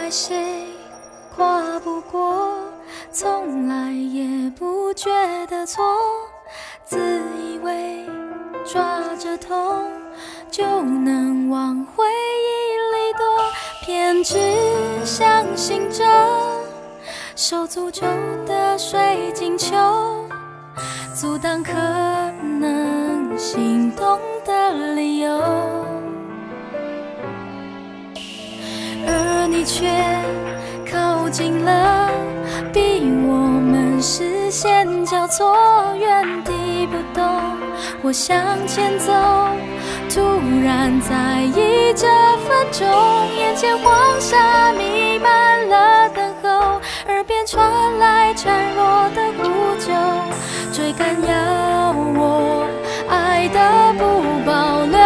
怪谁跨不过，从来也不觉得错，自以为抓着痛就能往回忆里躲，偏只相信着受诅咒的水晶球，阻挡可能心动的理由，而你却靠近了，逼我们视线交错，原地不动。我向前走，突然在意这分钟，眼前黄沙弥漫了等候，耳边传来孱弱的呼救，追赶要我爱的不保留。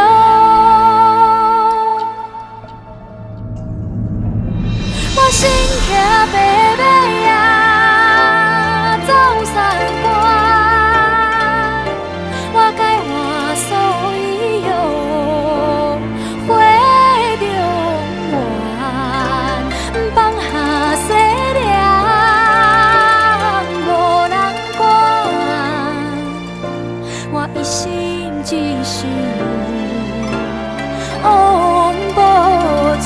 我心痛白白啊，走三关，我该我所有花中原，放下细粒无人管，我一心只想往无带。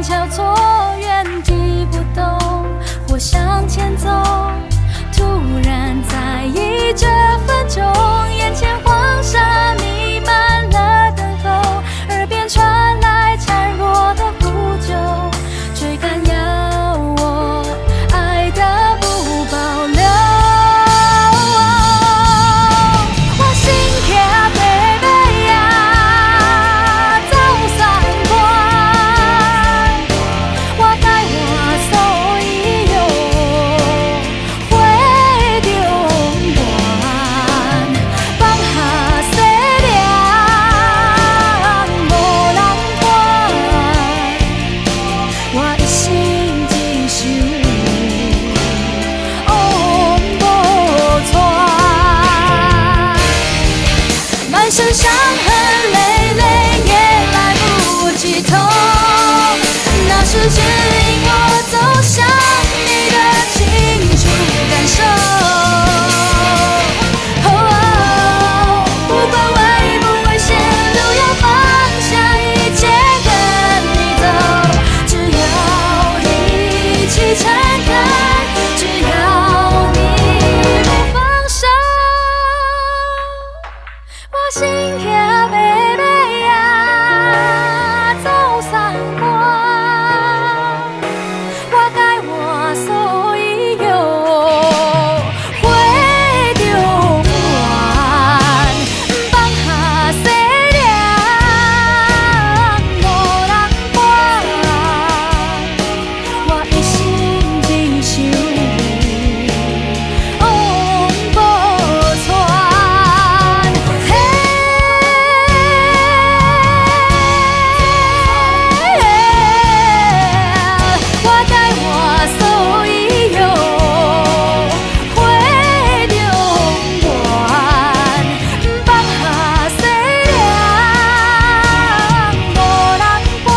交错，原地不动，我向前走，突然在意这分钟，眼前黄沙弥漫了等候，耳边传来孱弱的呼救，追赶要我爱的不保留。我心痛白白啊，走三关，我该我所有花中原，放下细粒无人管，我一心只想往无带。满身伤痕累累也来不及痛，那是指引我走向你的清楚感受。不管危不危险，都要放下一切跟你走，只要你一起撑开，只要你不放手。我心痛白白啊，走三关，我该我所有花中原，放下细粒无人管，我一心只想往无带。我该我所有花中原，放下细粒无人管，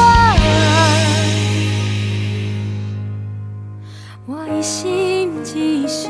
我一心只想